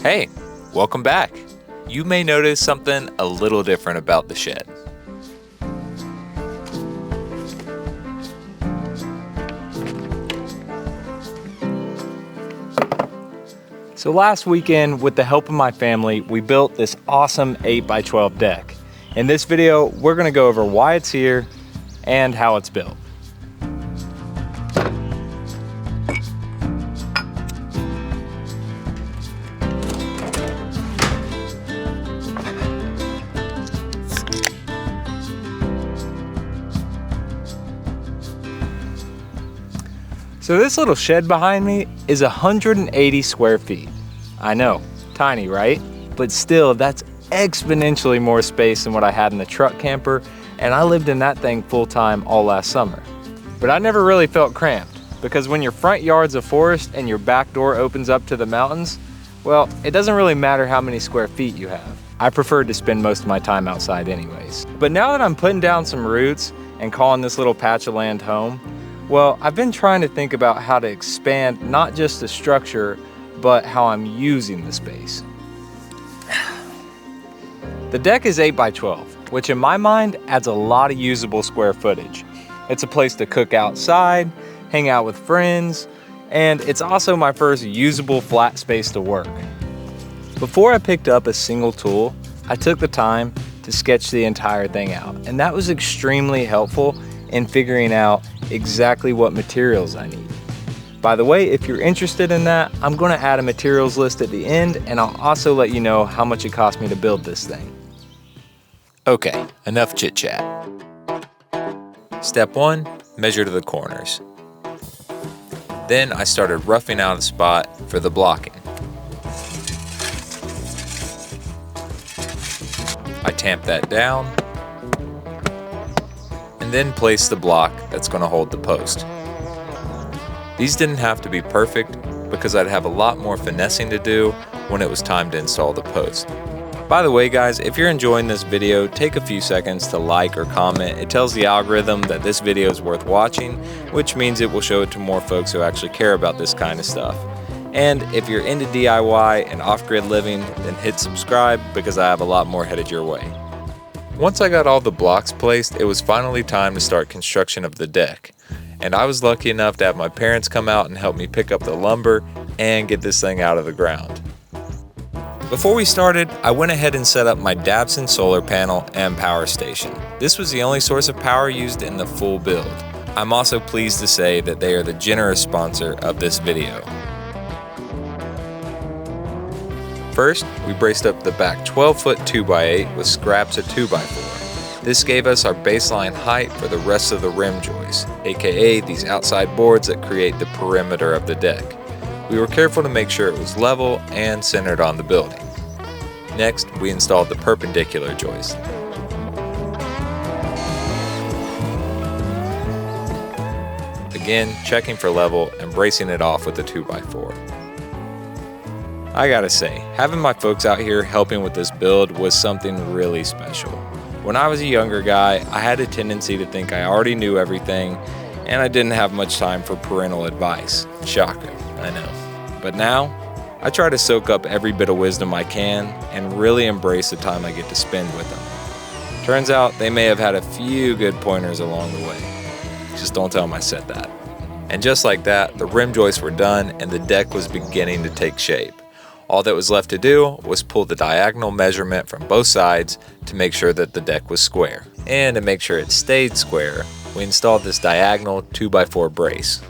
Hey, welcome back. You may notice something a little different about the shed. So last weekend, with the help of my family, we built this awesome 8x12 deck. In this video, we're gonna go over why it's here and how it's built. So this little shed behind me is 180 square feet. I know, tiny, right? But still, that's exponentially more space than what I had in the truck camper, and I lived in that thing full time all last summer. But I never really felt cramped, because when your front yard's a forest and your back door opens up to the mountains, well, it doesn't really matter how many square feet you have. I preferred to spend most of my time outside anyways. But now that I'm putting down some roots and calling this little patch of land home, well, I've been trying to think about how to expand not just the structure, but how I'm using the space. The deck is 8x12, which in my mind adds a lot of usable square footage. It's a place to cook outside, hang out with friends, and it's also my first usable flat space to work. Before I picked up a single tool, I took the time to sketch the entire thing out, and that was extremely helpful in figuring out exactly what materials I need. By the way, if you're interested in that, I'm gonna add a materials list at the end, and I'll also let you know how much it cost me to build this thing. Okay, enough chit chat. Step 1, measure to the corners. Then I started roughing out a spot for the blocking. I tamped that down, and then place the block that's going to hold the post. These didn't have to be perfect because I'd have a lot more finessing to do when it was time to install the post. By the way guys, if you're enjoying this video, take a few seconds to like or comment. It tells the algorithm that this video is worth watching, which means it will show it to more folks who actually care about this kind of stuff. And if you're into DIY and off-grid living, then hit subscribe because I have a lot more headed your way. Once I got all the blocks placed, it was finally time to start construction of the deck. And I was lucky enough to have my parents come out and help me pick up the lumber and get this thing out of the ground. Before we started, I went ahead and set up my Dabbsson solar panel and power station. This was the only source of power used in the full build. I'm also pleased to say that they are the generous sponsor of this video. First, we braced up the back 12-foot 2x8 with scraps of 2x4. This gave us our baseline height for the rest of the rim joists, aka these outside boards that create the perimeter of the deck. We were careful to make sure it was level and centered on the building. Next, we installed the perpendicular joist. Again, checking for level and bracing it off with the 2x4. I gotta say, having my folks out here helping with this build was something really special. When I was a younger guy, I had a tendency to think I already knew everything, and I didn't have much time for parental advice. Shocking, I know. But now, I try to soak up every bit of wisdom I can and really embrace the time I get to spend with them. Turns out they may have had a few good pointers along the way. Just don't tell them I said that. And just like that, the rim joists were done and the deck was beginning to take shape. All that was left to do was pull the diagonal measurement from both sides to make sure that the deck was square. And to make sure it stayed square, we installed this diagonal 2x4 brace.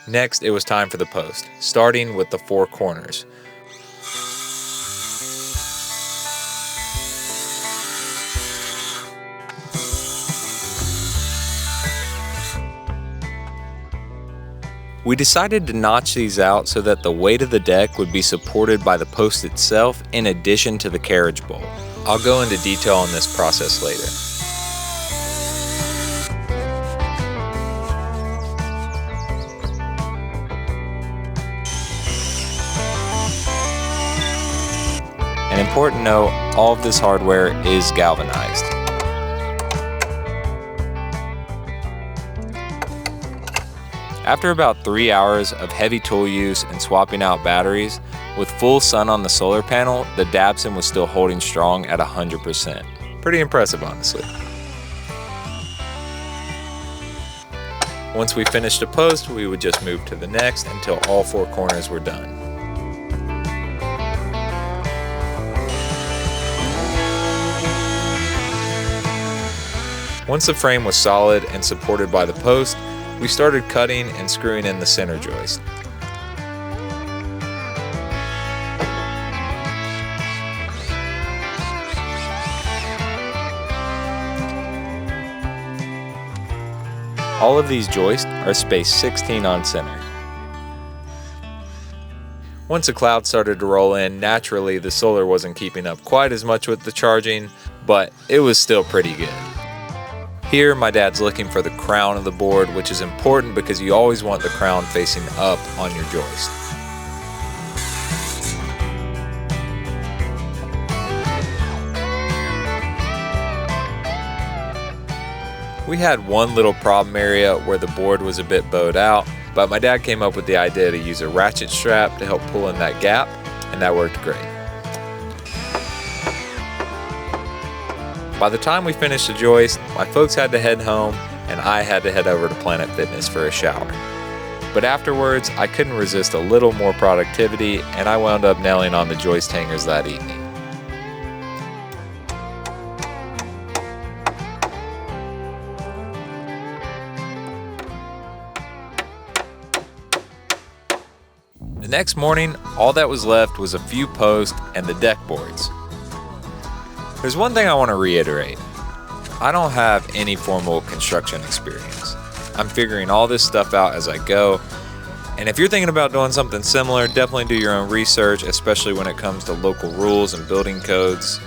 Next, it was time for the post, starting with the 4 corners. We decided to notch these out so that the weight of the deck would be supported by the post itself in addition to the carriage bolt. I'll go into detail on this process later. An important note, all of this hardware is galvanized. After about 3 hours of heavy tool use and swapping out batteries, with full sun on the solar panel, the Dabbsson was still holding strong at 100%. Pretty impressive, honestly. Once we finished a post, we would just move to the next until all 4 corners were done. Once the frame was solid and supported by the post, we started cutting and screwing in the center joist. All of these joists are spaced 16 on center. Once the cloud started to roll in, naturally the solar wasn't keeping up quite as much with the charging, but it was still pretty good. Here, my dad's looking for the crown of the board, which is important because you always want the crown facing up on your joist. We had one little problem area where the board was a bit bowed out, but my dad came up with the idea to use a ratchet strap to help pull in that gap, and that worked great. By the time we finished the joist, my folks had to head home and I had to head over to Planet Fitness for a shower. But afterwards, I couldn't resist a little more productivity and I wound up nailing on the joist hangers that evening. The next morning, all that was left was a few posts and the deck boards. There's one thing I want to reiterate. I don't have any formal construction experience. I'm figuring all this stuff out as I go. And if you're thinking about doing something similar, definitely do your own research, especially when it comes to local rules and building codes.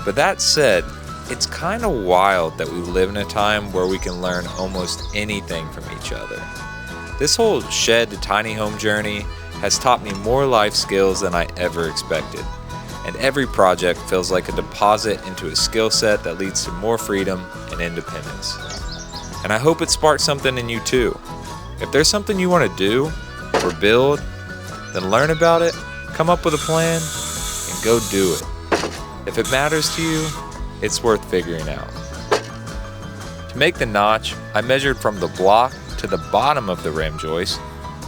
But that said, it's kind of wild that we live in a time where we can learn almost anything from each other. This whole shed to tiny home journey has taught me more life skills than I ever expected. And every project feels like a deposit into a skill set that leads to more freedom and independence. And I hope it sparks something in you too. If there's something you want to do or build, then learn about it, come up with a plan, and go do it. If it matters to you, it's worth figuring out. To make the notch, I measured from the block to the bottom of the rim joist,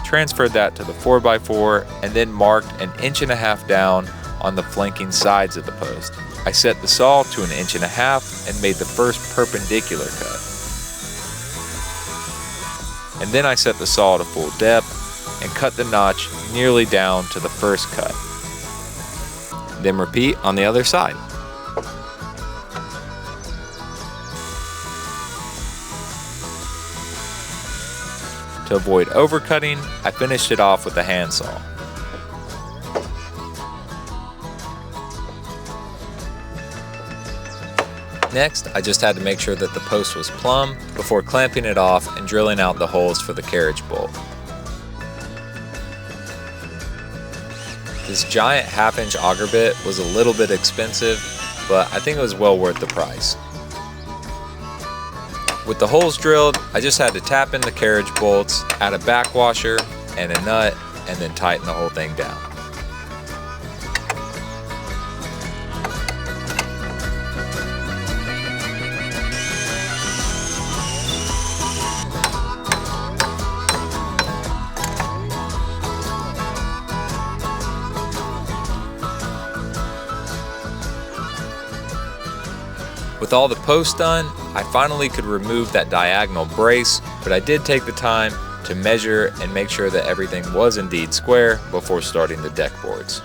transferred that to the 4x4, and then marked 1.5 inches down on the flanking sides of the post. I set the saw to 1.5 inches and made the first perpendicular cut. And then I set the saw to full depth and cut the notch nearly down to the first cut. Then repeat on the other side. To avoid overcutting, I finished it off with a handsaw. Next, I just had to make sure that the post was plumb before clamping it off and drilling out the holes for the carriage bolt. This giant 1/2-inch auger bit was a little bit expensive, but I think it was well worth the price. With the holes drilled, I just had to tap in the carriage bolts, add a back washer and a nut, and then tighten the whole thing down. With all the posts done, I finally could remove that diagonal brace, but I did take the time to measure and make sure that everything was indeed square before starting the deck boards.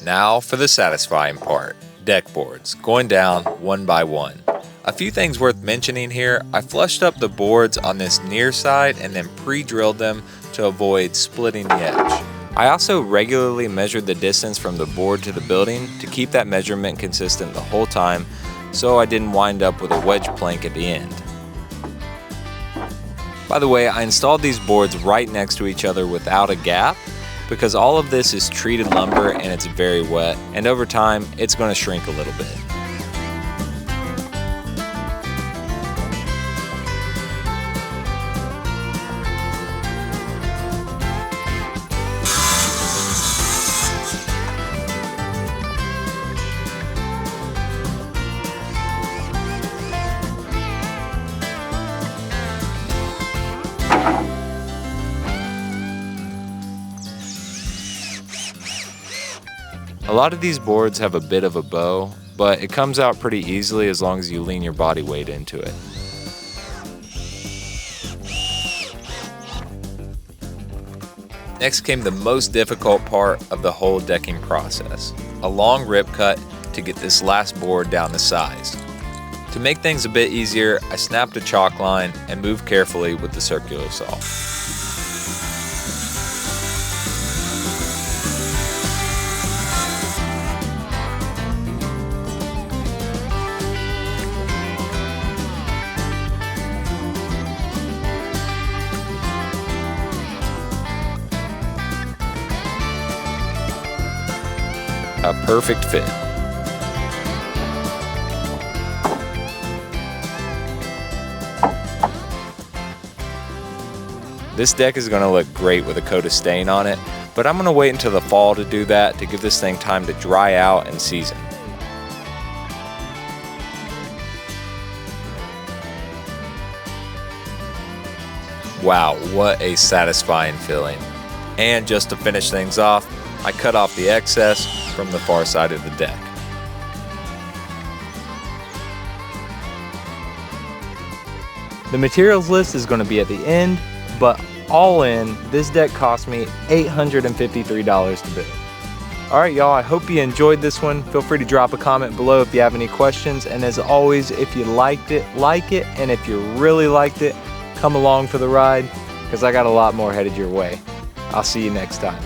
Now for the satisfying part, deck boards, going down one by one. A few things worth mentioning here. I flushed up the boards on this near side and then pre-drilled them to avoid splitting the edge. I also regularly measured the distance from the board to the building to keep that measurement consistent the whole time, so I didn't wind up with a wedge plank at the end. By the way, I installed these boards right next to each other without a gap because all of this is treated lumber and it's very wet, and over time it's going to shrink a little bit. A lot of these boards have a bit of a bow, but it comes out pretty easily as long as you lean your body weight into it. Next came the most difficult part of the whole decking process, a long rip cut to get this last board down to size. To make things a bit easier, I snapped a chalk line and moved carefully with the circular saw. A perfect fit. This deck is going to look great with a coat of stain on it, but I'm going to wait until the fall to do that to give this thing time to dry out and season. Wow, what a satisfying feeling. And just to finish things off, I cut off the excess from the far side of the deck. The materials list is going to be at the end, but all in, this deck cost me $853 to build. Alright y'all, I hope you enjoyed this one. Feel free to drop a comment below if you have any questions, and as always, if you liked it, like it, and if you really liked it, come along for the ride, because I got a lot more headed your way. I'll see you next time.